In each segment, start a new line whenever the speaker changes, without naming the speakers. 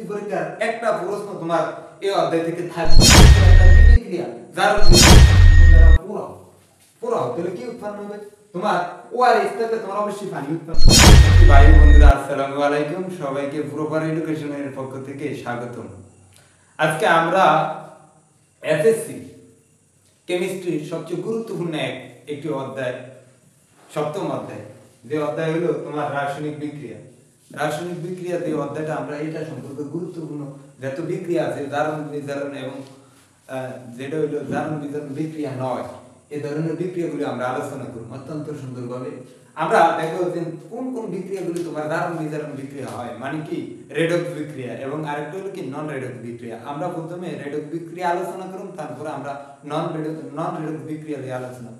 পরীক্ষার একটা প্রশ্ন তোমার এই অধ্যায় থেকে থাকবে বিক্রিয়া জারণ পুরো পুরো তাহলে কি উৎপন্ন হবে তোমার ওআরএস থেকে তোমার অবশ্যই পানি উৎপন্ন হবে। ভাই বন্ধুরা আসসালামু আলাইকুম, সবাইকে প্রপার এডুকেশনের পক্ষ থেকে স্বাগতম। আজকে আমরা এসএসসি কেমিস্ট্রির সবচেয়ে গুরুত্বপূর্ণ একটি অধ্যায়, সপ্তম অধ্যায়, যে অধ্যায় হলো তোমার রাসায়নিক বিক্রিয়া। রাসায়নিক বিক্রিয়া যে অধ্যায়টা আমরা এটা সম্পর্কে গুরুত্বপূর্ণ যত বিক্রিয়া আছে জারণ বিজারণ এবং যেটা হলো জারণ বিজারণ বিক্রিয়া নয়, এই ধরনের বিক্রিয়াগুলি আমরা আলোচনা করব অত্যন্ত সুন্দরভাবে। আমরা দেখো যে কোন কোন বিক্রিয়াগুলি তোমার জারণ বিজারণ বিক্রিয়া হয়, মানে কি রেডক্স বিক্রিয়া, এবং আরেকটা হলো কি নন রেডক্স বিক্রিয়া। আমরা প্রথমে রেডক্স বিক্রিয়া আলোচনা করব, তারপর আমরা নন রেডক্স বিক্রিয়া নিয়ে আলোচনা।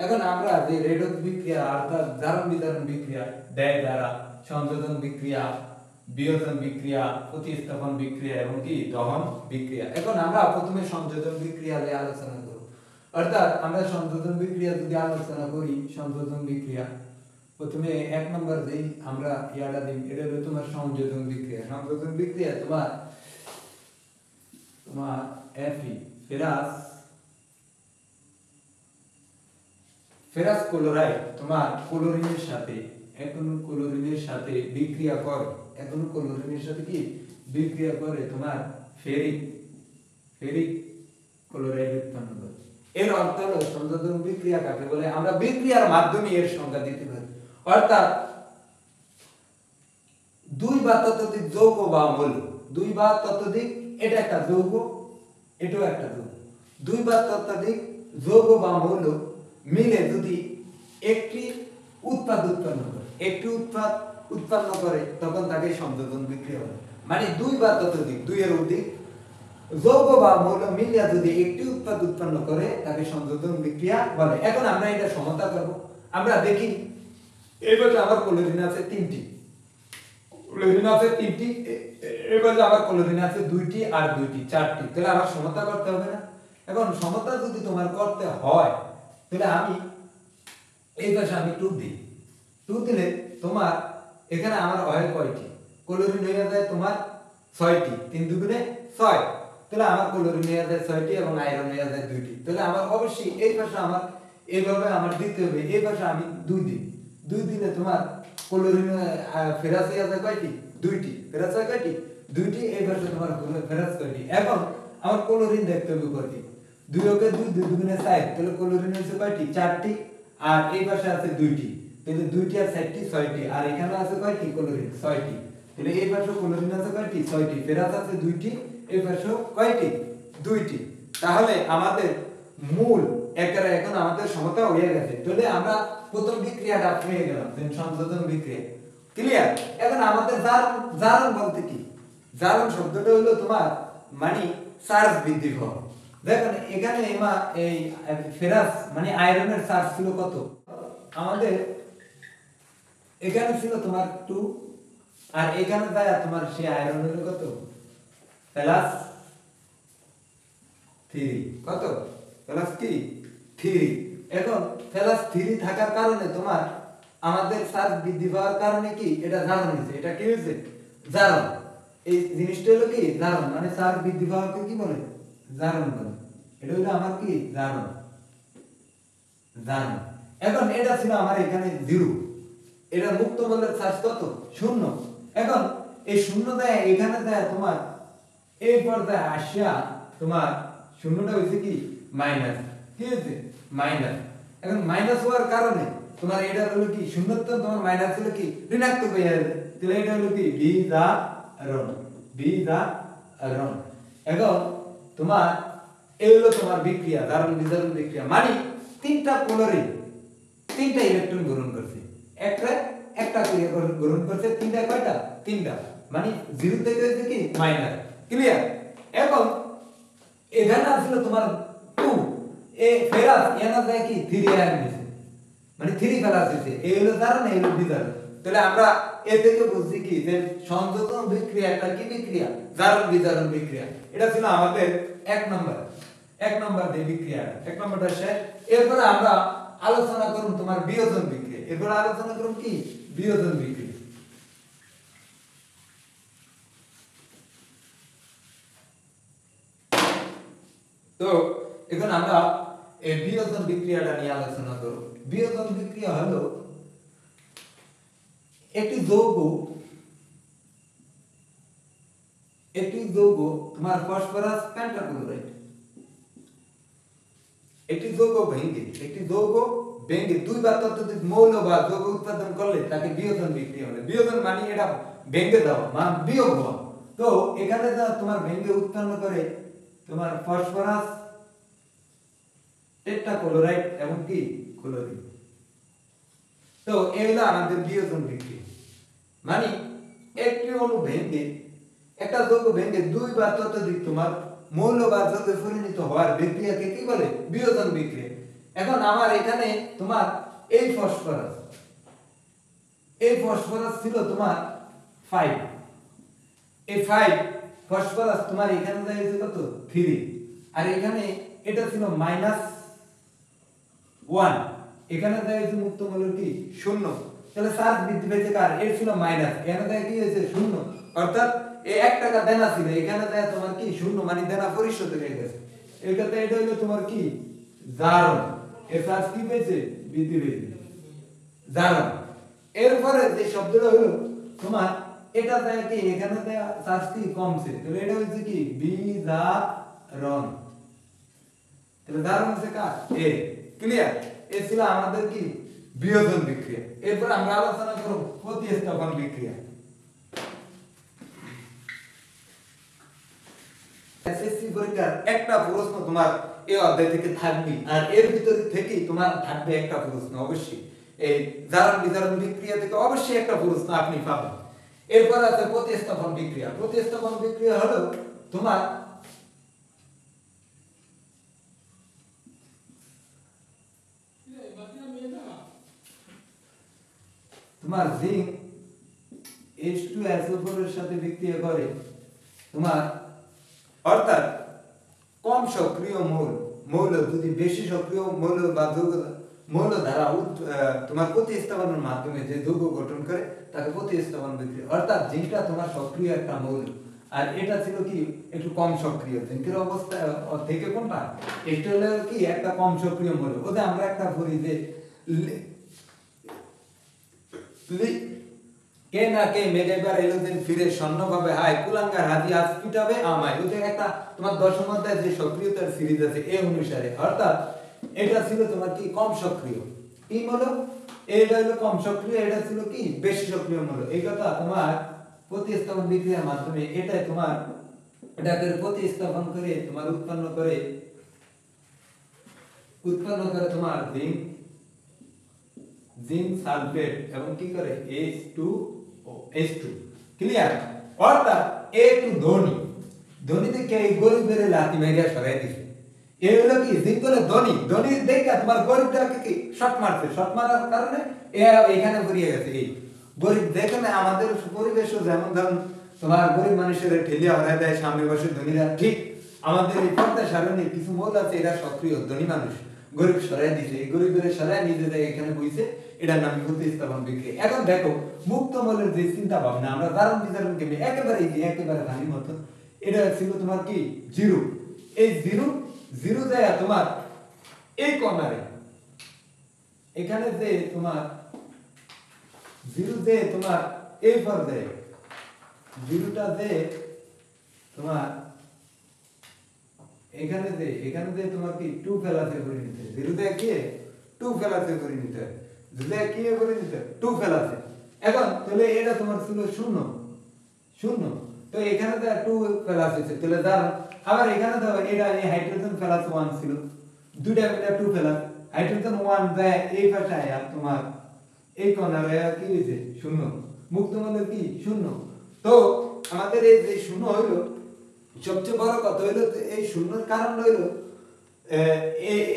এখন আমরা যে রেডক্স বিক্রিয়া অর্থাৎ জারণ বিজারণ বিক্রিয়া দেয় দ্বারা সংযোজন বিক্রিয়া, বিয়োজন বিক্রিয়া, প্রতিস্থাপন বিক্রিয়া এবং কি দহন বিক্রিয়া। এখন আমরা প্রথমে সংযোজন বিক্রিয়া নিয়ে আলোচনা করব। অর্থাৎ আমরা সংযোজন বিক্রিয়া যদি আলোচনা করি, সংযোজন বিক্রিয়া প্রথমে এক নম্বর দেই আমরা ইয়াটা দিই, এটা হলো তোমার সংযোজন বিক্রিয়া। সংযোজন বিক্রিয়া তোমার Fe ফেরাস ক্লোরাইড তোমার ক্লোরিনের সাথে ক্লোরিনের সাথে বিক্রিয়া করে, ক্লোরিনের সাথে কি বিক্রিয়া করে তোমার ফেরিক ক্লোরাইড উৎপন্ন করে। এর অর্থ হলো সংযোজন বিক্রিয়া কাকে বলে, আমরা বিক্রিয়ার মাধ্যমে এর সংজ্ঞা দিতে পারি। অর্থাৎ দুই বা ততোধিক যৌগ বা মৌল, দুই বা ততোধিক, এটা একটা যৌগ, এটাও একটা যৌগ, দুই বা ততোধিক যৌগ বা মৌল মিলে যদি একটি উৎপাদ উৎপন্ন করে তখন তাকে সংযোজন বিক্রিয়া বলে। মানে দুই বা ততোধিক, দুইয়ের অধিক যৌগ বা মৌল মিলিয়া যদি একটি উৎপাদ উৎপন্ন করে তাকে সংযোজন বিক্রিয়া বলে। এখন আমরা এটা সমতা করব। আমরা দেখি এইভাবে আমার ক্লোরিন আছে তিনটি, এবার আবার ক্লোরিন আছে দুইটি আর দুইটি, চারটি, তাহলে আমার সমতা করতে হবে না? এখন সমতা যদি তোমার করতে হয় তাহলে আমি এই পাশে আমি 2 দিই, 2 দিলে তোমার এখানে আমার হয় কয়টি ক্লোরিন হয়ে যায় তোমার 6টি, 3 দুগুণে 6, তাহলে আমার ক্লোরিন হয়ে যায় 6টি এবং আয়রন হয়ে যায় 2টি। তাহলে আমার অবশ্যই এই পাশে আমার এইভাবে আমার দিতে হবে, এই পাশে আমি 2 দিই, 2 দিলে তোমার ক্লোরিন ফেরাস হয়ে যায় কয়টি, 2টি, ফেরাস হয় কয়টি, 2টি, এই পাশে তোমার ফেরাস কয়টি। এখন আমার ক্লোরিন দেখতে হবে কয়টি, 2 ওকে 2, 2 দুগুণে 4, তাহলে ক্লোরিন হচ্ছে কয়টি, 4টি, আর এই পাশে আছে 2টি, তাহলে 2টি আর 4টি 6টি, আর এখানে আছে কয়টি ক্লোরিন, 6টি, তাহলে এই পাশে ক্লোরিন আছে কয়টি, 6টি, ফেরাস আছে 2টি, এই পাশে কয়টি, 2টি। তাহলে আমাদের মূল একেবারে এখন আমাদের সমতা হয়ে গেছে। তাহলে আমরা প্রথম বিক্রিয়াটা পেয়ে গেলাম, সংযোজন বিক্রিয়া, ক্লিয়ার। এখন আমাদের জারণ বলতে কি, জারণ শব্দটা হলো তোমার মানে চার্জ বৃদ্ধি হওয়া। দেখেন এখানে এই ফেরাস মানে আয়রনের চার্জ ছিল কত, আমাদের এখানে ছিল তোমার 2, আর এখানে যায় তোমার সেই আয়রন হলো কত, প্লাস 3, কত, প্লাস কি 3। এখন প্লাস 3 থাকার কারণে তোমার আমাদের চার্জ বৃদ্ধি পাওয়ার কারণে কি এটা জারণ হয়েছে, এটা কি হয়েছে, জারণ। এই জিনিসটা হলো কি জারণ, মানে চার্জ বৃদ্ধি পাওয়াকে কি বলে, জারণ বলে। এটা হলো আমার কি জারণ। এখন এটা ছিল আমার এখানে 0, এটা মুক্ত বলের চার্জ কত, 0। এখন এই 0 দেয় এখানে দেয় তোমার এই পর্যায়ে আসিয়া তোমার 0টা হইছে কি মাইনাস, কি হয়েছে মাইনাস। এখন মাইনাস হওয়ার কারণে তোমার এটা হলো কি 0 তো তোমার মাইনাস হলো কি ঋণাত্মক হয়ে যাবে, তাহলে এটা হলো কি বিজারণ। এখন তোমার এই হলো তোমার বিক্রিয়া, জারণ বিজারণ বিক্রিয়া, মানে 3টা ক্লোরিন 3টা ইলেকট্রন গ্রহণ করছে, একটা করে গ্রহণ করছে, 3টা কয়টা, 3টা, মানে 0 থেকে হচ্ছে কি মাইনাস, ক্লিয়ার। এখন এখানে আসলে তোমার 2, এ ফেরাস এনা যায় কি 3 আয়রন দিছে, মানে 3 ফেরাস দিছে, এই হলো জারণ, এই হলো বিজারণ। তাহলে আমরা এ থেকে বুঝছি কি যে সংযোজন বিক্রিয়াটা কি বিক্রিয়া, জারণ বিজারণ বিক্রিয়া। এটা ছিল আমাদের 1 নম্বর যে বিক্রিয়া, 1 নম্বরটা শেষ। এরপরে আমরা আলোচনা করব তোমার বিয়োজন বিক্রিয়া, এরপরে আলোচনা করব কি বিয়োজন বিক্রিয়া। তো এখন আমরা এই বিয়োজন বিক্রিয়াটা নিয়ে আলোচনা করব। বিয়োজন বিক্রিয়া হলো একটি যৌগ তোমার ফসফরাস পেন্টাক্লোরাইড একটি যৌগ ভেঙে দুইবার ততোধিক মৌল বা যৌগ উৎপাদন করলে তাকে বিয়োজন বিক্রিয়া বলে। বিয়োজন মানে এটা ভেঙে দেওয়া মানে বিয়োগ হওয়া। তো এখানে যা তোমার ভেঙে উৎপন্ন করে তোমার ফসফরাস টেট্রাক্লোরাইড এবং কি ক্লোরিন। তো এগুলো আমাদের বিয়োজন বিক্রিয়া মানে একটি অণু ভেঙে একটা যৌগ ভেঙে দুইবার ততোধিক তোমার মৌল বা যৌগে পরিণত হওয়ার বিক্রিয়াকে কি বলে বিয়োজন বিক্রিয়া। এখন আমার এখানে তোমার এই ফসফরাস ছিল তোমার 5, এই 5 ফসফরাস তোমার এখানে দাঁড়িয়েছে কত 3 আর এখানে এটা ছিল -1, এখানে দাঁড়িয়েছে মুক্ত মৌলের কি 0। তাহলে চার্জ বৃদ্ধি পেয়েছে কার এর ছিল মাইনাস, এখানে দাঁড়িয়ে কি হয়েছে 0, অর্থাৎ এই 1 টাকা দেনা ছিল এখানে দাঁড়িয়ে তোমার কি 0 মানে দেনা পরিশোধ হয়ে গেছে। এটাতে এটা হলো তোমার কি জারণ, এর চার্জ কি পেয়েছে বৃদ্ধি পেয়েছে জারণ। এরপরে যে শব্দটা হলো তোমার এটা দেয় কি এখানে দেয়া চার্জ কি কমছে, তাহলে এটা হচ্ছে কি বিজারণ। তাহলে জারণ হচ্ছে কার এ। ক্লিয়ার? এ ছিল আমাদের কি বিয়োজন বিক্রিয়া। এরপর আমরা আলোচনা করব প্রতিস্থাপন বিক্রিয়া। এসএসসি পরীক্ষার একটা প্রশ্ন তোমার এই অধ্যায় থেকে থাকবে আর এর ভিতর থেকে তোমার থাকবে একটা প্রশ্ন অবশ্যই, এই জারণ বিজারণ বিক্রিয়া থেকে অবশ্যই একটা প্রশ্ন আপনি পাবেন। এরপর আছে প্রতিস্থাপন বিক্রিয়া। প্রতিস্থাপন বিক্রিয়া হলো তোমার জিঙ্ক H2SO4 এর সাথে বিক্রিয়া করে তোমার, অর্থাৎ কম সক্রিয় মৌল যদি বেশি সক্রিয় মৌল বা যৌগ মৌল দ্বারা তোমার প্রতিস্থাপনের মাধ্যমে যে যৌগ গঠন করে তাকে প্রতিস্থাপন বিক্রিয়া। অর্থাৎ জিঙ্কটা তোমার সক্রিয় একটা মৌল আর এটা ছিল কি একটু কম সক্রিয়। জিঙ্কের অবস্থা থেকে কোনটা এটা হলো কি একটা কম সক্রিয় মৌল। ওদের আমরা একটা করি যে কে না কে মেগাইবার এলোজেন ফিরে স্বর্ণভাবে হাই কুলাঙ্গার হাজি আজ পিটাবে আমায়। ওদের একটা তোমার দশম অধ্যায় যে সক্রিয়তার সিরিজ আছে এই অনুসারে, অর্থাৎ এটা ছিল তোমার কি কম সক্রিয় কি বলো, এটা হলো কম সক্রিয়, এটা ছিল কি বেশি সক্রিয় মৌল। এই কথা তোমার প্রতিস্থাপন বিক্রিয়ার মাধ্যমে এটাই তোমার এটাকে প্রতিস্থাপন করে তোমার উৎপন্ন করে তোমার জিঙ্ক সালফেট এবং কি করে H2O ক্লিয়ার। অর্থাৎ এ টু ধনী থেকে এই গরিবের লাথি মেরে সরাই দিছে। এই হলো কি জিঙ্ক হলো ধনী দেখা তোমার গরিবটাকে কি শর্ট মারার কারণে এখানে ভরিয়ে গেছে। এই গরিব দেখেন আমাদের পরিবেশও যেমন ধরুন তোমার গরিব মানুষের ঠেলিয়া হরাই দেয় সামনে বসে ধনীরা, ঠিক আমাদের এই পর্দা সারণী কিছু মৌল আছে এরা সক্রিয় ধনী মানুষ, গরিব সরাই দিছে, এই গরিবের সরাই নিজে দেয় এখানে বইছে, এটার নাম প্রতিস্থাপন বিক্রিয়া। এখন দেখো মুক্ত মৌলের যে চিন্তা ভাবনা আমরা জারণ বিজারণ কেমনি একেবারে ভারী মতো, এটা ছিল তোমার কি জিরো। এই জিরো যায় তোমার এই কর্নারে এখানে যে তোমার জিরো যে তোমার এই পর্যায়ে জিরোটা যে তোমার এখানে যে তোমার কি 2 ফেলাতে করে নিতে, জিরো দিয়ে কি 2 ফেলাতে করে নিতে, জিরো কি করে নিতে 2 ফেলাতে। এখন তাহলে এটা তোমার ছিল 0 তো এখানে তো 2 ফেলাতে আছে, তাহলে দাঁড়ান আবার এখানে দাও এটা এই হাইড্রোজেন ফেলাতে 1 ছিল, দুইটা মিলে 2 ফেলাতে, হাইড্রোজেন 1 যায় এই পাশে আয়া তোমার এই কর্নারে কি হইছে 0, মুক্ত মৌলের কি 0। তো আমাদের এই যে 0 হইলো সবচেয়ে বড় কথা হইলো এই 0 কারণ হইলো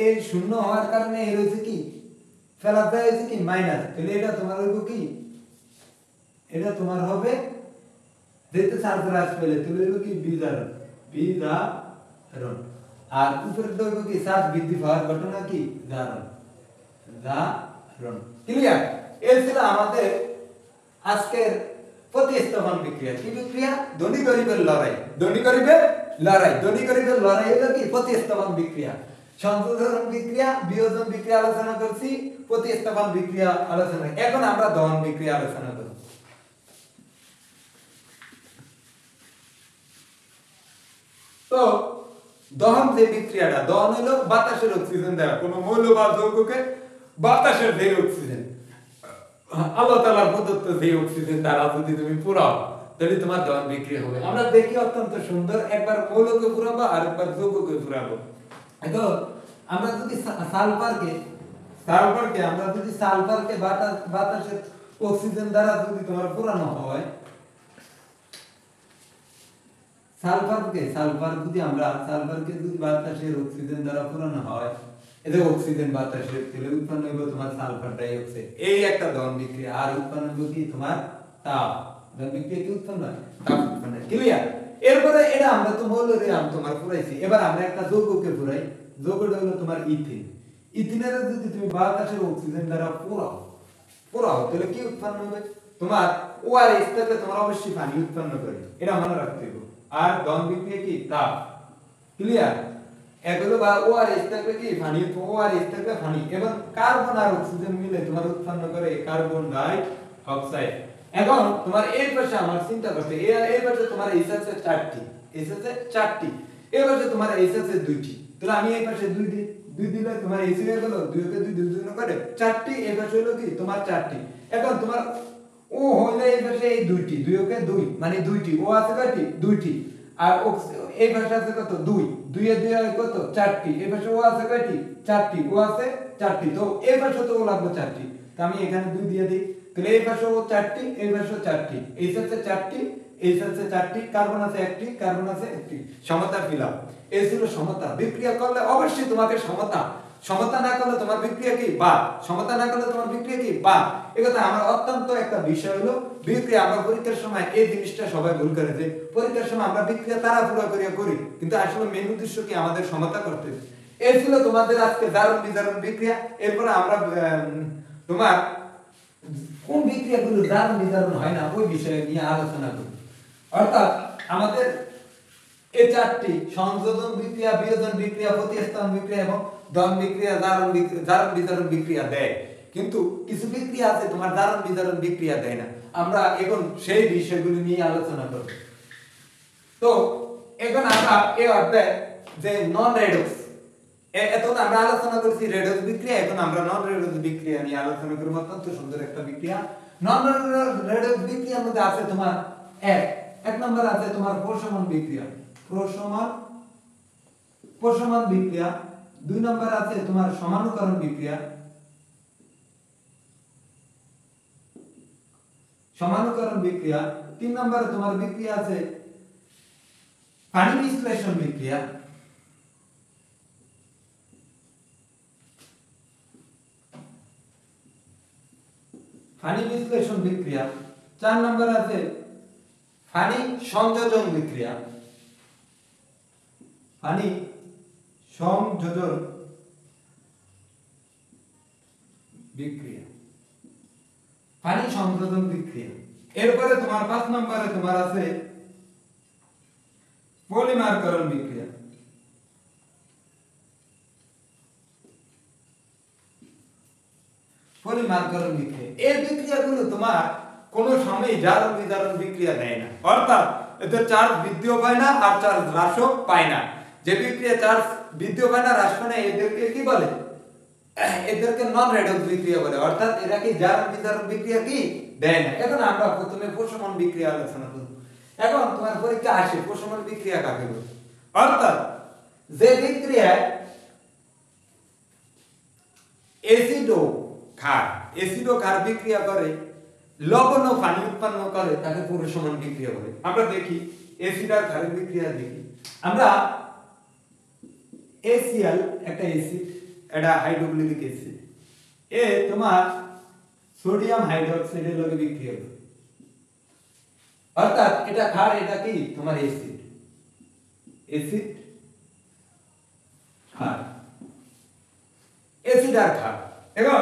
এই 0 হওয়ার কারণে এর হইছে কি ফেলাতে হইছে কি মাইনাস, তাহলে এটা তোমার হইব কি এটা তোমার হবে যেতে চার্জ হ্রাস পেলে তাহলে হইব কি বিজারণ আর উপরে হইব কি চার্জ বৃদ্ধি পাওয়ার ঘটনা কি জারণ। ক্লিয়ার? এই ছিল আমাদের আজকের প্রতিস্থাপন বিক্রিয়া। কি বিক্রিয়া? ধনী গরিবের লড়াই, ধনী গরিবের লড়াই দলীয়করণের লড়াই হলো কি প্রতিস্থাপন বিক্রিয়া সংযোজন বিক্রিয়া বিয়োজন বিক্রিয়া আলোচনা করছি প্রতিস্থাপন বিক্রিয়া আলোচনা এখন আমরা দহন বিক্রিয়া আলোচনা করব তো দহন যে বিক্রিয়াটা দহন হলো বাতাসের অক্সিজেন দ্বারা কোনো মৌল বা যৌগকে বাতাসের যে অক্সিজেন আল্লাহ তাআলার প্রদত্ত যে অক্সিজেন দ্বারা যদি তুমি পুরাও তাহলে তোমার দহন বিক্রিয়া হবে আমরা দেখি অত্যন্ত সুন্দর একবার মৌলকে পুরাবো আর একবার যৌগকে পুরাবো এখন আমরা যদি সালফারকে বাতাসের অক্সিজেন দ্বারা যদি তোমার পুরানো হয় সালফারকে যদি বাতাসের অক্সিজেন দ্বারা পুরানো হয় এতে অক্সিজেন বাতাসের তেলে উৎপন্ন হবে তোমার সালফার ডাই অক্সাইড এই একটা দহন বিক্রিয়া আর উৎপন্ন হবে কি তোমার তাপ দহন বিক্রিয়া কি উৎপন্ন হয় তাপ উৎপন্ন হয় ক্লিয়ার এরপরে এটা আমরা তো মৌলরে তোমার পুরাইছি এবার আমরা একটা যৌগকে পুরাই যৌগটা হলো তোমার ইথিন ইথিনের যদি তুমি বাতাসের অক্সিজেন দ্বারা পুরাও তাহলে কি উৎপন্ন হবে তোমার ওআরএস থেকে তোমার অবশ্যই পানি উৎপন্ন করে এটা মনে রাখতে হবে আর দহন বিক্রিয়া কি তাপ ক্লিয়ার এগুলো বা ওআরএস থেকে কি পানি ওআরএস থেকে পানি এবং কার্বন আর অক্সিজেন মিলে তোমার উৎপন্ন করে কার্বন ডাই অক্সাইড এখন তোমার এই পাশে আমার চিন্তা করতে এই পাশে তোমার এইচ আছে 4টি এই পাশে তোমার এইচ আছে 2টি তাহলে আমি এই পাশে 2 দিলে তোমার এইচ হয়ে গেল 2 কে 2 দুগুণ করে 4টি এই পাশে হলো কি তোমার 4টি এখন তোমার ও হইলো এই পাশে এই 2টি 2 কে 2 মানে 2টি ও আছে কয়টি 2টি আর এই পাশে আছে কত 2 2 এর 2 হয় কত 4টি এই পাশে ও আছে কয়টি 4টি ও আছে 4টি তো এই পাশে তো ও লাগবে 4টি তো আমি এখানে 2 দিয়ে দিই তাহলে এই পাশে ও 4টি এই পাশে 4টি এই সাথে 4টি এই সাথে 4টি কার্বন আছে 1টি কার্বন আছে 1টি সমতা ফিলাম এই ছিল সমতা বিক্রিয়া করলে অবশ্যই তোমাকে সমতা না করলে তোমার বিক্রিয়া কি বাদ সমতা না করলে তোমার বিক্রিয়া কি বাদ এটাতে আমার অত্যন্ত একটা বিষয় হলো বিক্রিয়া আমরা পরীক্ষার সময় এই জিনিসটা সবাই ভুল করে যে পরীক্ষার সময় আমরা বিক্রিয়া তাড়াহুড়া করি কিন্তু আসলে মেন উদ্দেশ্য কি আমাদের সমতা করতে এই ছিল তোমাদের আজকে জারণ বিজারণ বিক্রিয়া এরপর আমরা তোমার কোন বিক্রিয়াগুলো জারণ বিজারণ হয় না ওই বিষয়ে নিয়ে আলোচনা করব অর্থাৎ আমাদের এই 4টি সংযোজন বিক্রিয়া বিয়োজন বিক্রিয়া প্রতিস্থাপন বিক্রিয়া এবং দহন বিক্রিয়া জারণ বিজারণ বিক্রিয়া দেয় কিন্তু কিছু বিক্রিয়া আছে তোমার জারণ বিজারণ বিক্রিয়া দেয় না আমরা এখন সেই বিষয়গুলো নিয়ে আলোচনা করব তো এখন আমরা এই অধ্যায়ে যে নন রেডক্স এতক্ষণ আমরা আলোচনা করেছি রেডক্স বিক্রিয়া এখন আমরা নন রেডক্স বিক্রিয়া নিয়ে আলোচনা করব অত্যন্ত সুন্দর একটা বিক্রিয়া নন রেডক্স বিক্রিয়ার মধ্যে আছে তোমার এক নম্বর আছে তোমার প্রশমন বিক্রিয়া 2 নম্বর আছে তোমার সমানুকরণ বিক্রিয়া সমানুকরণ বিক্রিয়া 3 নম্বরে তোমার বিক্রিয়া আছে পানি বিশ্লেষণ বিক্রিয়া পানি বিশ্লেষণ বিক্রিয়া 4 নম্বরে আছে পানি সংযোজন বিক্রিয়া পানি সংযোজন বিক্রিয়া এরপরে তোমার 5 নম্বরে তোমার আছে পলিমারকরণ বিক্রিয়া এই বিক্রিয়াগুলো তোমার কোনো সময় জারণ বিজারণ বিক্রিয়া দেয় না অর্থাৎ এদের চার্জ বৃদ্ধিও পায় না আর চার্জ হ্রাসও পায় না যে বিক্রিয়া চার্জ বৃদ্ধিও পায় না হ্রাস পায় না এদেরকে কি বলে এদেরকে নন রেডক্স বিক্রিয়া বলে অর্থাৎ এরা কি জারণ বিজারণ বিক্রিয়া কি দেয় না এখন আমরা প্রথমে প্রশমন বিক্রিয়া আলোচনা করব এখন তোমার পরীক্ষা আসে প্রশমন বিক্রিয়া কাকে বলে অর্থাৎ যে বিক্রিয়ায় অ্যাসিড ও ক্ষার বিক্রিয়া করে লবণ ও পানি উৎপন্ন করে তাকে প্রশমন বিক্রিয়া বলে আমরা দেখি অ্যাসিড আর ক্ষারের বিক্রিয়া দেখি আমরা HCl একটা অ্যাসিড এটা হাইড্রোক্লোরিক অ্যাসিড তোমার সোডিয়াম হাইড্রোক্সাইডের লগে বিক্রিয়া করে অর্থাৎ এটা ক্ষার এটা কি তোমার অ্যাসিড ক্ষার অ্যাসিড আর ক্ষার এখন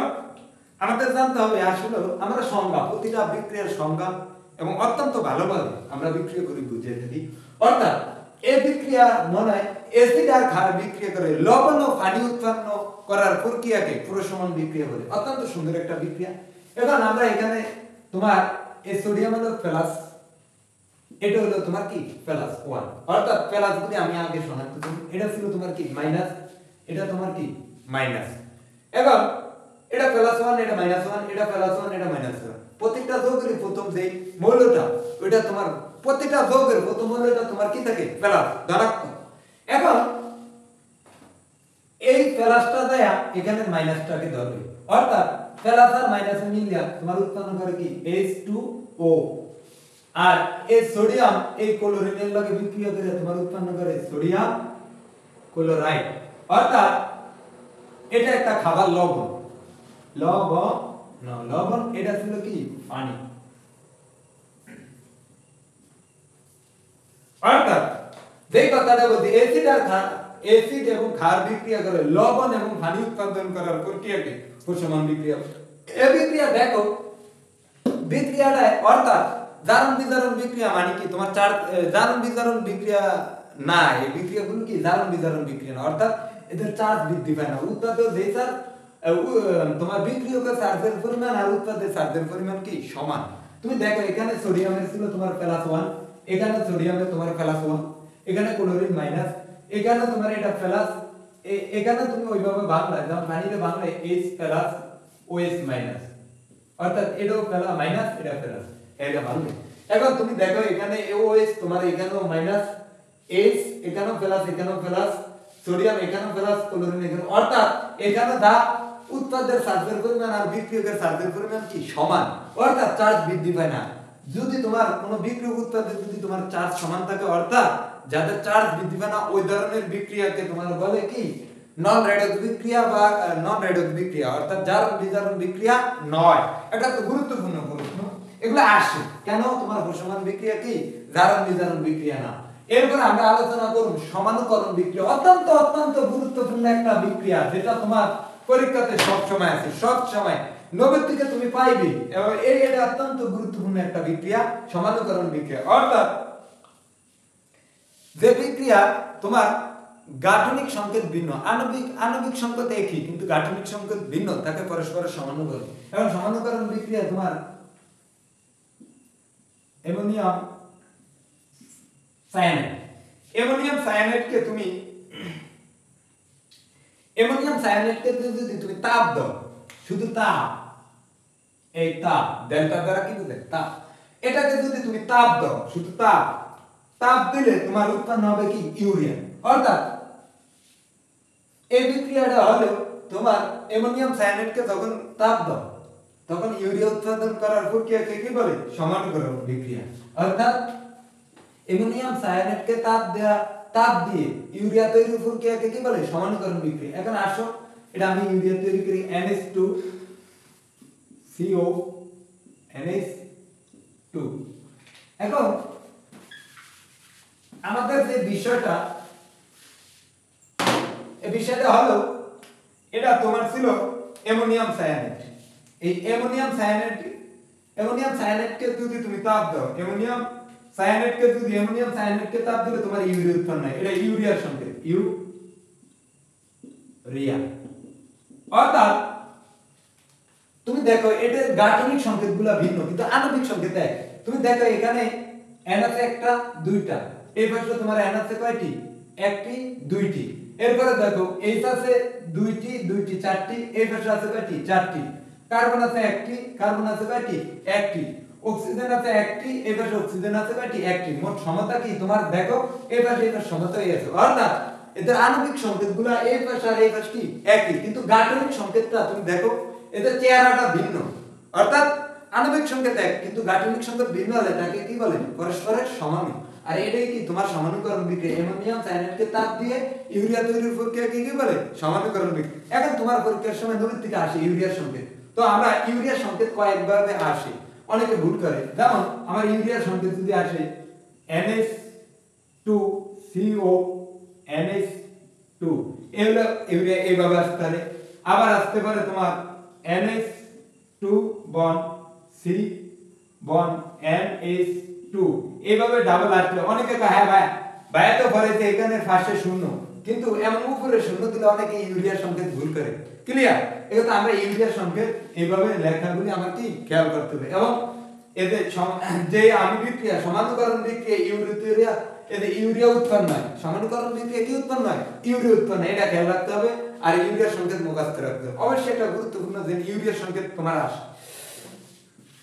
আমাদের জানতে হবে আসলে আমরা সংজ্ঞা প্রতিটা বিক্রিয়ার সংজ্ঞা এবং অত্যন্ত ভালোভাবে আমরা বিক্রিয়া করি বুঝিয়ে থাকি অর্থাৎ এই বিক্রিয়া মনে হয় অ্যাসিড আর ক্ষার বিক্রিয়া করে লবণ ও পানি উৎপন্ন করার প্রক্রিয়াকে প্রশমন বিক্রিয়া বলে। অত্যন্ত সুন্দর একটা বিক্রিয়া। এখন আমরা এখানে তোমার এই সোডিয়াম হলো প্লাস, এটা হলো তোমার কি প্লাস 1, অর্থাৎ প্লাস যদি আমি আগে শনাক্ত করি, এটা ছিল তোমার কি মাইনাস, এটা তোমার কি মাইনাস। এখন এটা প্লাস 1, এটা মাইনাস 1, এটা প্লাস 1, এটা মাইনাস 1। প্রত্যেকটা যৌগের প্রথম যে মৌলটা, ওইটা তোমার প্রত্যেকটা যৌগের প্রথম মৌলটা তোমার কি থাকে প্লাস, ধনাত্মক। এখন এই প্লাসটা দেয়া এখানে মাইনাসটাকে ধরবে, অর্থাৎ প্লাস আর মাইনাসে মিলিয়ে তোমার উৎপন্ন করে কি H2O। আর এই সোডিয়াম এই ক্লোরিনের লগে বিক্রিয়া করে তোমার উৎপন্ন করে সোডিয়াম ক্লোরাইড, অর্থাৎ এটা একটা খাবার লবণ, লবণ এটা ছিল কি পানি। অর্থাৎ যেই কথাটা বলছি অ্যাসিড এবং ক্ষার বিক্রিয়া করে লবণ এবং পানি উৎপাদন করার প্রক্রিয়াকে প্রশমন বিক্রিয়া। এই বিক্রিয়া দেখো বিক্রিয়াটা, অর্থাৎ জারণ বিজারণ বিক্রিয়া মানে কি তোমার জারণ বিজারণ বিক্রিয়া না, এই বিক্রিয়াগুলো কি জারণ বিজারণ বিক্রিয়া না, অর্থাৎ এদের চার্জ বৃদ্ধি পায় না। উৎপাদক যেই চার্জ তোমার বিক্রিয়কের চার্জের পরিমাণ আর উৎপাদের চার্জের পরিমাণ কি সমান। তুমি দেখো এখানে সোডিয়ামের ছিল তোমার +1, এখানে সোডিয়ামের তোমার +1, এখানে ক্লোরিন মাইনাস, এখানে তোমার এটা প্লাস, এখানে তুমি ওইভাবে বাংলায় যেমন পানিতে বাংলায় H প্লাস OH মাইনাস, অর্থাৎ এটাও প্লাস মাইনাস, এটা প্লাস, এটা বাংলা। এখন তুমি দেখো এখানে OH তোমার এখানেও মাইনাস, H এখানেও প্লাস, এখানেও প্লাস, সোডিয়াম এখানেও প্লাস, ক্লোরিন এখানে, অর্থাৎ এখানে দা উৎপাদের চার্জের পরিমাণ আর বিক্রিয়কের চার্জের পরিমাণ কি সমান, অর্থাৎ চার্জ বৃদ্ধি পায় না। যদি তোমার কোনো বিক্রিয়ক উৎপাদে যদি তোমার চার্জ সমান থাকে, অর্থাৎ যাদের চার্জ বৃদ্ধি পায় না, ওই ধরনের বিক্রিয়াকে তোমার বলে কি নন রেডক্স বিক্রিয়া বা নন রেডক্স বিক্রিয়া, অর্থাৎ জারণ বিজারণ বিক্রিয়া নয়। এটা তো গুরুত্বপূর্ণ প্রশ্ন, এগুলো আসে কেন তোমার প্রশমন বিক্রিয়া কি জারণ বিজারণ বিক্রিয়া না। এরপর আমরা আলোচনা করব সমানুকরণ বিক্রিয়া, অত্যন্ত অত্যন্ত গুরুত্বপূর্ণ একটা বিক্রিয়া, যেটা তোমার পরীক্ষাতে সব সময় আছে, সব সময় 90 থেকে তুমি পাইবে, এবং এটা অত্যন্ত গুরুত্বপূর্ণ একটা বিক্রিয়া, সমানুকরণ বিক্রিয়া। অর্থাৎ যে বিক্রিয়া তোমার গাঠনিক সংকেত ভিন্ন, আণবিক সংকেত একই কিন্তু গাঠনিক সংকেত ভিন্ন, তাকে পরস্পরের সমানুকরণ। এবং সমানুকরণ বিক্রিয়া তোমার অ্যামোনিয়াম সায়ানাইডকে তুমি যদি তুমি তাপ দাও, শুধু তাপ, এই তাপ ডেল্টা দ্বারা কি বুঝে তাপ, এটাকে যদি তুমি তাপ দাও, শুধু তাপ দিলে তোমার উৎপন্ন হবে কি ইউরিয়া। অর্থাৎ এই বিক্রিয়াটা হলো তোমার অ্যামোনিয়াম সায়ানাইডকে যখন তাপ দাও, তখন ইউরিয়া উৎপাদন করার প্রক্রিয়াকে কি বলে সমানুকরণ বিক্রিয়া। অর্থাৎ অ্যামোনিয়াম সায়ানাইডকে তাপ দিয়ে ইউরিয়া তৈরির প্রক্রিয়াকে কি বলে সমানুকরণ বিক্রিয়া। এখন আসো এটা আমি ইউরিয়া তৈরি করি NH2CO NH2। এখন আমাদের যে বিষয়টা, এই বিষয়টা হলো এটা তোমার ছিল অ্যামোনিয়াম সায়ানাইড। এই অ্যামোনিয়াম সায়ানাইডকে যদি তুমি তাপ দাও, অ্যামোনিয়াম সায়ানাইডকে তাপ দিলে তোমার ইউরিয়া উৎপন্ন হয়, এটা ইউরিয়ার সংকেত, ইউরিয়া। অর্থাৎ তুমি দেখো এটার গাঠনিক সংকেতগুলো ভিন্ন কিন্তু আণবিক সংকেত এক। তুমি দেখো এখানে N আছে একটা, দুইটা, এই পাশে তোমার N আছে কয়টি, একটি, দুইটি। এরপরে দেখো H আছে দুইটি, চারটি, এই পাশে আছে কয়টি, চারটি। কার্বন আছে একটি, কার্বন আছে কয়টি, একটি। অক্সিজেন আছে একটি, এই পাশে অক্সিজেন আছে কয়টি, একটি। মোট সমতা কি তোমার দেখো এই পাশে সমতা হয়ে আছে। অর্থাৎ এদের আণবিক সংকেতগুলো এই পাশে আর এই পাশে কি একই, কিন্তু গাঠনিক সংকেতটা তুমি দেখো এদের চেহারাটা ভিন্ন। অর্থাৎ আণবিক সংকেত এক কিন্তু গাঠনিক সংকেত ভিন্ন হলে তাকে কি বলে পরস্পরের সমানু। আর এটাই কি তোমার সমানুকরণ বিক্রিয়া। অ্যামোনিয়াম সায়ানাইডকে তাপ দিয়ে ইউরিয়া তৈরির প্রক্রিয়াকে কি বলে সমানুকরণ বিক্রিয়া। এখন তোমার পরীক্ষার সময় নবীর থেকে আসে ইউরিয়ার সংকেত, তো আমরা ইউরিয়ার সংকেত কয়েকভাবে আসে, অনেকে ভুল করে। যেমন আমার ইউরিয়ার সংকেত যদি আসে NH2CO NH2, এগুলো ইউরিয়া এইভাবে আসতে পারে। আবার আসতে পারে তোমার NH2 bond C bond NH2, এইভাবে ডাবল আসলে অনেকে কয় হ্যাঁ ভাই ভাইয়া তো বলেছে এখানে ফার্স্টে শূন্য, কিন্তু এমন উপরে শূন্য দিলে অনেকে ইউরিয়ার সংকেত ভুল করে। ক্লিয়ার? এটা আমরা ইউরিয়ার সংকেত এইভাবে লেখাগুলি আমার কি খেয়াল করতে হবে। এবং এদের যে আমি বিক্রিয়া সমানুকরণ বিক্রিয়া ইউরিয়া, এদের ইউরিয়া উৎপন্ন হয়, সমানুকরণ বিক্রিয়া কি উৎপন্ন হয়? ইউরিয়া উৎপন্ন হয়, এটা খেয়াল রাখতে হবে। আর ইউরিয়ার সংকেত মুখস্থ রাখতে হবে। অবশ্যই এটা গুরুত্বপূর্ণ যে ইউরিয়ার সংকেত তোমার আসে।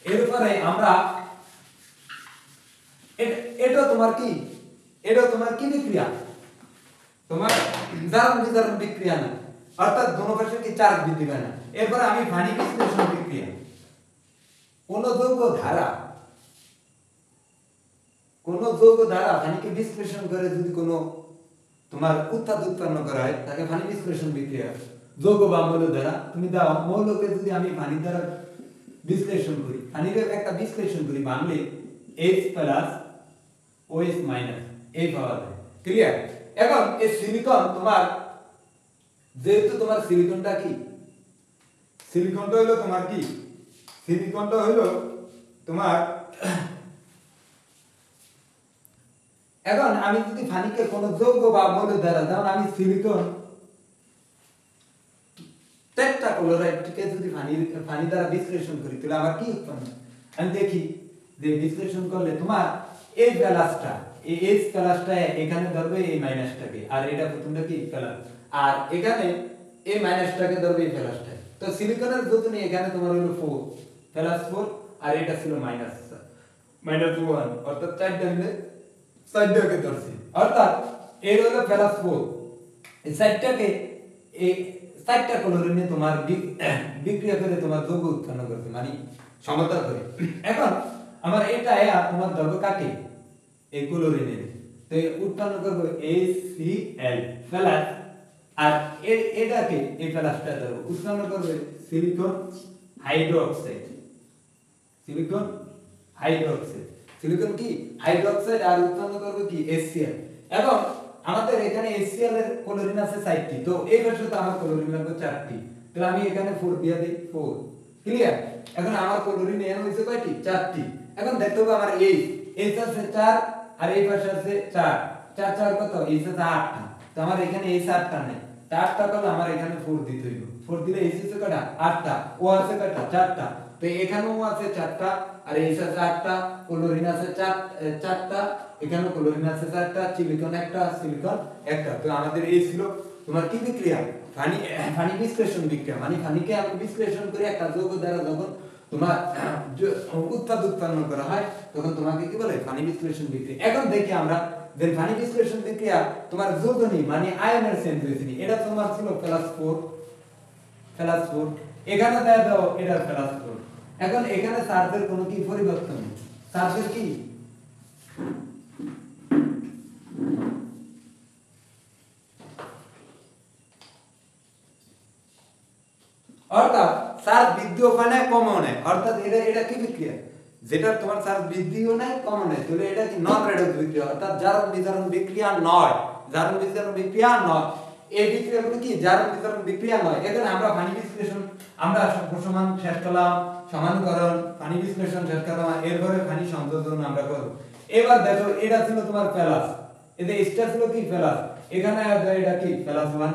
এরপরে আমরা এটা তোমার কি, এটা তোমার কি বিক্রিয়া? তোমার জারণ বিজারণ বিক্রিয়া না, অর্থাৎ দোনো পাশে কি চার্জ বৃদ্ধি পায় না। এরপর আমি ফানি বিশ্লেষণ বিক্রিয়া, কোন যৌগ ধারা ফানিকে বিশ্লেষণ করে যদি কোনো তোমার উৎপাদ উৎপন্ন করা হয় তাকে ফানি বিশ্লেষণ বিক্রিয়া। যৌগ বা মৌল দ্বারা তুমি দাও, মৌলকে যদি আমি ফানি দ্বারা বিশ্লেষণ করি, ফানির একটা বিশ্লেষণ করি, বানলে H প্লাস OH মাইনাস এই পাওয়া যায়। ক্লিয়ার? এখন এই সিলিকন তোমার, যেহেতু তোমার সিলিকনটা কি, সিলিকনটা হলো তোমার কি, সিলিকনটা হলো তোমার, এখন আমি যদি ফানিকে কোন যৌগ বা মৌল দ্বারা, যেমন আমি সিলিকন টেট্রাক্লোরাইডকে যদি ফানি দ্বারা বিশ্লেষণ করি তাহলে আমার কি উৎপন্ন? আমি দেখি যে বিশ্লেষণ করলে তোমার এই প্লাসটা, এই H প্লাসটা এখানে ধরবে এই মাইনাসটাকে, আর এটা প্রথমটা কি প্লাস, আর এখানে এই মাইনাসটাকে ধরবে এই প্লাসটা। তো সিলিকনের যোজনী এখানে তোমার হলো 4 প্লাস 4, আর এটা ছিল মাইনাস 1, অর্থাৎ 4টা মিলে 4টাকে ধরছি, অর্থাৎ এর হলো প্লাস 4, এই 4টাকে এই 4টা ক্লোরিনে তোমার বিক্রিয়া করে তোমার যৌগ উৎপন্ন করতে, মানে সমতল করে। এখন আমার এটা তোমার ধরবে কাকে, এই ক্লোরিনের, তো উৎপন্ন করবে HCl প্লাস, আর এটাকে এই প্লাসটা ধরবে উৎপন্ন করবে silicon hydroxide, silicon hydroxide, silicon কি হাইড্রোক্সাইড, আর উৎপন্ন করবে কি HCl। এবং আমাদের এখানে HCl এর ক্লোরিন আছে 4টি, তো এই পাশে তো আমার ক্লোরিন লাগবে 4টি, তাহলে আমি এখানে 4 দিয়ে দেই 4। ক্লিয়ার? এখন আমার ক্লোরিন এর হইছে কয়টি? 4টি। এখন দেখতে হবে আমার H আছে 4, আর এই পাশে আছে 4, 4 4 কত? H আছে 8টা, তো আমার এখানে H 8টা নেই, 8টা করলে আমার এখানে 4 দিতে হইব। 4 দিলে H আছে কয়টা? 8টা, O আছে কয়টা? 4টা, তো এখানেও আছে 4টা, আর H আছে 8টা, ক্লোরিন আছে 4টা, এখানে ক্লোরিন আছে 4টা, সিলিকন একটা, সিলিকন একটা। তো আমাদের এই ছিল তোমার কি বিক্রিয়া? ফানি বিশ্লেষণ বিক্রিয়া। মানে ফানিকে আমি বিশ্লেষণ করে একটা যৌগ দ্বারা যখন তোমার উৎপাদ উৎপন্ন করা হয় তখন তোমাকে কি বলে? ফানি বিশ্লেষণ বিক্রিয়া। এখন দেখি আমরা যে ফানি বিশ্লেষণ বিক্রিয়া তোমার যোজনী মানে আয়নের চেঞ্জ হয়েছে, এটা তোমার ছিল +4, এখানে দেয়া দাও এটা +4। এখন এখানে চার্জের কোনো কি পরিবর্তন নেই, চার্জের কি অর্থাৎ চার্জ বৃদ্ধিও পায় না কমও নাই, অর্থাৎ এটা কি বিক্রিয়া? যেটা তোমার চার্জ বৃদ্ধিও নাই কমও নাই, তাহলে এটা কি নন রেডক্স বিক্রিয়া, অর্থাৎ জারণ বিজারণ বিক্রিয়া নয়, জারণ বিজারণ বিক্রিয়া নয়। এই বিক্রিয়াগুলো কি জারণ বিজারণ বিক্রিয়া নয়। এখানে আমরা ফানি বিশ্লেষণ আমরা সমান শেষ করলাম, সমানুকরণ ফানি বিশ্লেষণ শেষ করলাম, এরপরে ফানি সংযোজন আমরা করব। এবার দেখো এটা ছিল তোমার প্লাস, এতে স্টার ছিল কি প্লাস, এখানে এটা কি +1,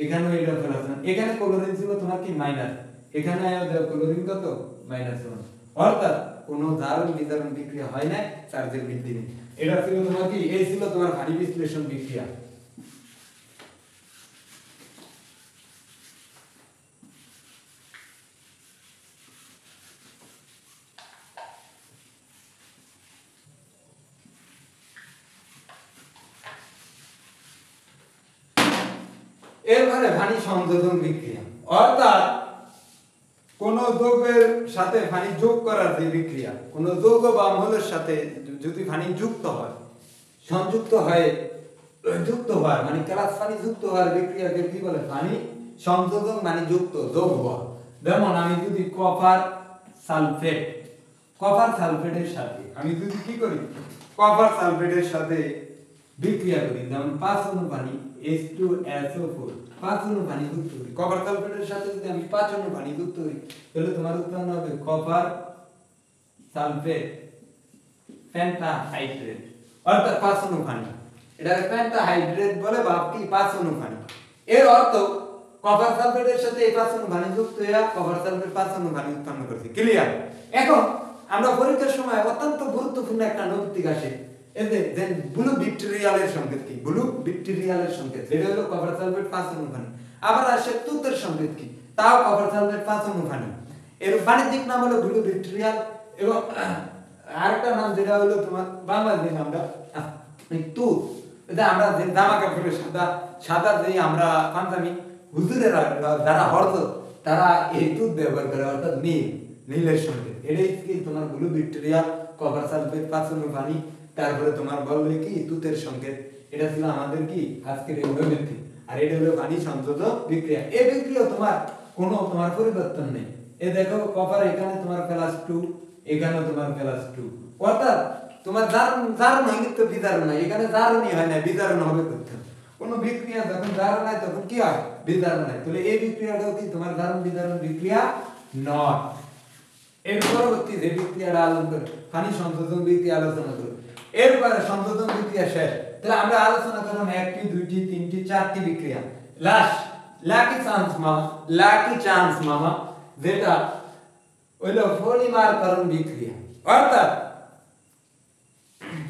এখানেও এটা +1, এখানে ক্লোরিন ছিল তোমার কি মাইনাস, এখানে ক্লোরিন কত? -1, অর্থাৎ কোনো জারণ বিজারণ বিক্রিয়া হয় না, চার্জের বৃদ্ধি নেই। এটা ছিল তোমার কি, এই ছিল তোমার ফানি বিশ্লেষণ বিক্রিয়া। এরপরে ফানি সংযোজন বিক্রিয়া, অর্থাৎ কোন যৌগের সাথে ফানি যোগ করার যে বিক্রিয়া, কোন যৌগ বা মৌলের সাথে যদি ফানি যুক্ত হয়, সংযুক্ত হয়, যুক্ত হওয়ার মানে ক্লাস ফানি যুক্ত হওয়ার বিক্রিয়াকে কি বলে? ফানি সংযোজন মানে যুক্ত যোগ হওয়া। যেমন আমি যদি কপার সালফেটের সাথে আমি যদি কি করি, কপার সালফেটের সাথে বিক্রিয়া করি, যেমন 5 অণু পানি H2SO4, 5 অণু পানি যুক্ত করি, কপার সালফেটের সাথে যদি আমি 5 অণু পানি যুক্ত করি তাহলে তোমার উৎপন্ন হবে কপার সালফেট পেন্টাহাইড্রেট, অর্থাৎ 5 অণু পানি। এটা পেন্টাহাইড্রেট বলে বা কি 5 অণু পানি। এর অর্থ কপার সালফেটের সাথে এই 5 অণু পানি যুক্ত হয়ে কপার সালফেট 5 অণু পানি উৎপন্ন করছে। ক্লিয়ার? এখন আমরা পরীক্ষার সময় অত্যন্ত গুরুত্বপূর্ণ একটা নৈতিক আসে এতে যে ব্লু ভিক্টোরিয়ালের সংকেত কি? ব্লু ভিক্টোরিয়ালের সংকেত যেটা হলো কপার সালফেট 5 অণু পানি। আবার আসে তুতের সংকেত কি? তাও কপার সালফেট 5 অণু পানি। এর বাণিজ্যিক নাম হলো ব্লু ভিক্টোরিয়াল এবং আরেকটা নাম যেটা হলো তোমার বাংলাদেশি নামটা তুত। এটা আমরা যে জামা কাপড়ের সাদা সাদা যে আমরা পাঞ্জাবি হুজুরেরা যারা হরদ তারা এই তুত ব্যবহার করে অর্থাৎ নীলের সংকেত। এটাই কি তোমার ব্লু ভিক্টোরিয়াল কপার সালফেট 5 অণু পানি। তারপরে তোমার বললে কি তুতের সংকেত। এটা ছিল আমাদের কি আজকের এই নৈমিত্তিক। আর এটা হলো পানি সংযোজক বিক্রিয়া। এই বিক্রিয়া তোমার কোনো তোমার পরিবর্তন নেই। এই দেখো কপার এখানে তোমার +2 এখানে তোমার +2 অর্থাৎ তোমার জারণ হয় কিন্তু বিজারণ নাই। এখানে জারণই হয় না, বিজারণ হবে কোথায়? কোনো বিক্রিয়া যখন জারণ হয় তখন কি হয়? বিজারণ হয়। তাহলে এই বিক্রিয়াটাও কি তোমার জারণ বিজারণ বিক্রিয়া নয়। এর পরবর্তী যে বিক্রিয়াটা আলোচনা করব পানি সংযোজন বিক্রিয়া আলোচনা করব। এরপরে সংযোজন বিক্রিয়া শেষ। তাহলে আমরা আলোচনা করলাম 1টি 2টি 3টি 4টি বিক্রিয়া। লাস্ট লাকি চান্স মামা যেটা হলো পলিমারকরণ বিক্রিয়া। অর্থাৎ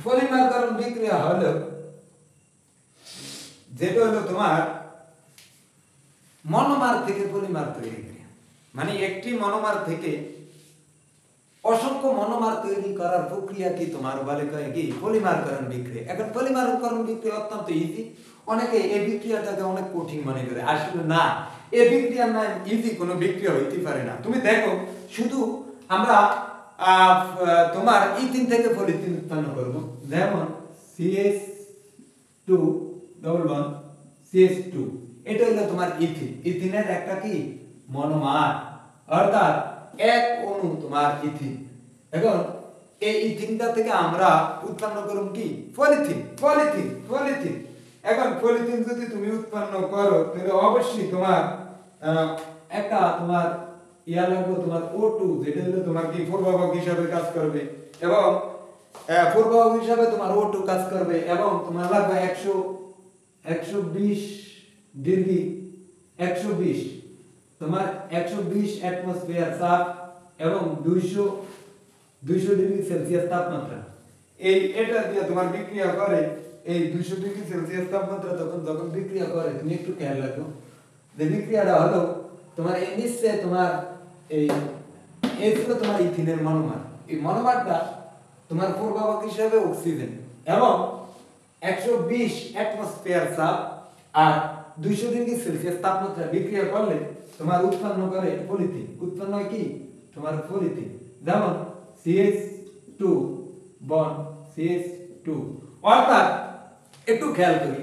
পলিমারকরণ বিক্রিয়া হলো যেটা হলো তোমার মনোমার থেকে পলিমার তৈরি বিক্রিয়া। মানে একটি মনোমার থেকে অসংখ্য মনোমার তৈরি করার প্রক্রিয়া কি তোমার বলে কি পলিমারকরণ বিক্রিয়া। এখন পলিমারকরণ বিক্রিয়া অত্যন্ত ইজি। অনেকে এই বিক্রিয়াটাকে অনেক কঠিন মনে করে, আসলে না, এই বিক্রিয়ার নাম ইজি কোনো বিক্রিয়া হইতে পারে না। তুমি দেখো শুধু আমরা তোমার ইথিন থেকে পলিথিন উৎপন্ন করব, যেমন CH2 CH2 এটা হলো তোমার ইথিন। ইথিনের একটা কি মনোমার অর্থাৎ এক অণু তোমার ইথিন। এখন এই ইথিনটা থেকে আমরা উৎপন্ন করব কি পলিথিন। এখন পলিথিন যদি তুমি উৎপন্ন করো তাহলে অবশ্যই তোমার একটা তোমার ইয়া লাগবে তোমার O2 যেটা হলো তোমার কি পূর্বভাগ হিসাবে কাজ করবে এবং পূর্বভাগ হিসাবে তোমার O2 কাজ করবে এবং তোমার লাগবে 120 ডিগ্রি 120 তোমার 120 অ্যাটমসফিয়ার চাপ এবং 200 ডিগ্রি সেলসিয়াস তাপমাত্রা। এটা দিয়ে তোমার বিক্রিয়া করে এই 200 ডিগ্রি সেলসিয়াস তাপমাত্রা যখন বিক্রিয়া করে তুমি একটু খেয়াল রাখো যে বিক্রিয়াটা হলো তোমার এই নিচে তোমার এই ছিল তোমার ইথিনের মনোমার। এই মনোমারটা তোমার পূর্বভাগ হিসাবে অক্সিজেন এবং 120 অ্যাটমসফিয়ার চাপ আর 200 ডিগ্রি সেলসিয়াস তাপমাত্রা বিক্রিয়া করলে তোমার উৎপন্ন করে পলিথিন। উৎপন্ন হয় কি তোমার পলিথিন, যেমন CH2 বন্ড CH2। অর্থাৎ একটু খেয়াল করি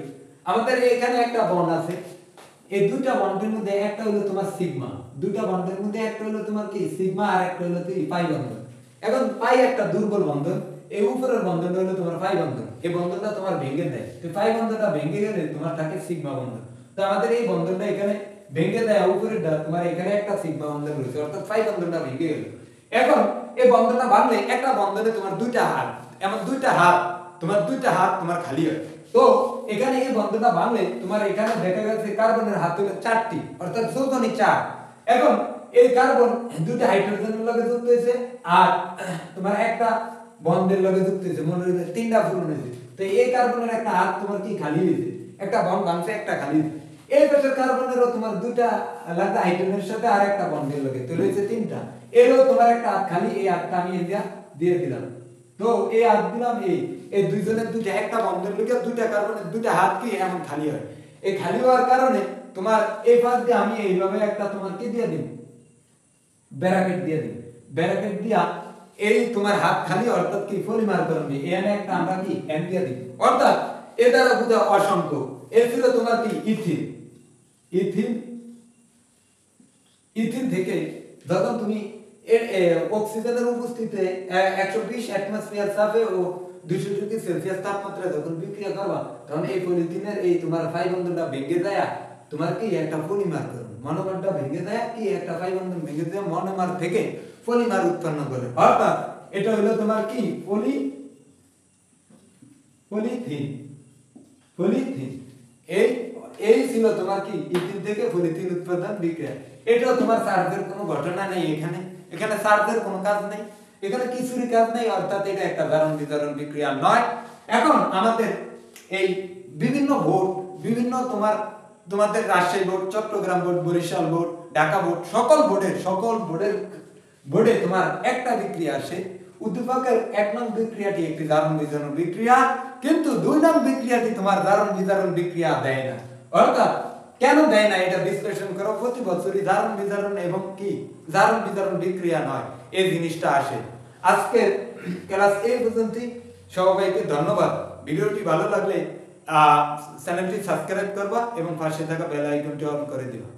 আমাদের এখানে একটা বন্ড আছে, এই দুটো বন্ডের মধ্যে একটা হলো তোমার সিগমা, দুটো বন্ডের মধ্যে একটা হলো তোমার কি সিগমা আর একটা হলো কি পাই বন্ধন। এখন পাই একটা দুর্বল বন্ধন, এই উপরের বন্ধনটা হলো তোমার পাই বন্ধন। এই বন্ধনটা তোমার ভেঙে দেয়, তো পাই বন্ধনটা ভেঙে গেলে তোমার থাকে সিগমা বন্ধন। তো আমাদের এই বন্ধনটা এখানে ভেঙে দেয়, উপরেরটা তোমার এখানে একটা সিগমা বন্ধন রয়েছে অর্থাৎ পাই বন্ধনটা ভেঙে গেল। এখন এই বন্ধনটা ভাঙলে একটা বন্ধনে তোমার দুইটা হাত, এমন দুইটা হাত তোমার খালি হয়। তো এখানে এই বন্ধনটা ভাঙলে তোমার এখানে দেখা গেছে কার্বনের হাত হলো 4টি অর্থাৎ যৌগনি 4। এখন এই কার্বন দুইটা হাইড্রোজেনের লগে যুক্ত হয়েছে আর তোমার একটা বন্ডের লগে যুক্ত হয়েছে, মনে হয়েছে 3টা পূরণ হয়েছে। তো এই কার্বনের একটা হাত তোমার কি খালি হয়েছে, একটা বন্ড ভাঙছে একটা খালি হয়েছে। এই পাশের কার্বনেরও তোমার দুইটা আলাদা হাইড্রোজেনের সাথে আর একটা বন্ডের লগে তো রয়েছে 3টা, এরও তোমার একটা হাত খালি, এই হাতটা আমি দিয়ে দিলাম। তো এই হাত দিলাম, এই দুইজনের দুইটা একটা বন্ধের লগে দুইটা কার্বনের দুইটা হাত কি এমন খালি হয়। এই খালি হওয়ার কারণে তোমার এই পাশ দিয়ে আমি এইভাবে একটা তোমার কি দিয়ে দিই ব্যারাকেট দিয়ে দিই। ব্যারাকেট দিয়া এই তোমার হাত খালি অর্থাৎ কি পলিমার করবে এখানে একটা আমরা কি এন দিয়ে দিই অর্থাৎ এর দ্বারা বোঝা অসংখ্য। এর ছিল তোমার কি ইথিন থেকে যখন তুমি অক্সিজেনের উপস্থিতিতে 120 অ্যাটমসফিয়ার চাপে ও 200 ডিগ্রি সেলসিয়াস তাপমাত্রায় যখন বিক্রিয়া করবা তখন এই পলিথিনের এই তোমার পাই বন্ধনটা ভেঙে যায় তোমার কি একটা পলিমার করবে, মনোমারটা ভেঙে যায় কি একটা পাই বন্ধন ভেঙে যায় মনোমার থেকে পলিমার উৎপন্ন করে। অর্থাৎ এটা হলো তোমার কি পলিথিন। পলিথিন। এই এই ছিল তোমার কি ইথিন থেকে পলিথিন উৎপাদন বিক্রিয়া। এটাও তোমার চার্জের কোনো ঘটনা নেই, এখানে চার্জের কোনো কাজ নেই, এখানে কিছুরই কাজ নেই, অর্থাৎ এটা একটা জারণ বিজারণ বিক্রিয়া নয়। এখন আমাদের এই বিভিন্ন বোর্ড, বিভিন্ন তোমাদের Rajshahi board, Chittagong board, Barisal board, Dhaka board, সকল বোর্ডে তোমার একটা বিক্রিয়া আসে। উদ্দীপকের 1 নং বিক্রিয়াটি একটি জারণ বিজারণ বিক্রিয়া, কিন্তু 2 নং বিক্রিয়াটি তোমার জারণ বিজারণ বিক্রিয়া দেয় না। অর্থাৎ কেন দেয় না এটা বিশ্লেষণ করো। প্রতি বছরই জারণ বিজারণ এবং কি জারণ বিজারণ বিক্রিয়া নয়, এই জিনিসটা আসে। আজকের ক্লাস এই পর্যন্তই। সবাইকে ধন্যবাদ। ভিডিওটি ভালো লাগলে চ্যানেলটি সাবস্ক্রাইব করবা এবং পাশে থাকা বেল আইকনটি অন করে দিবা।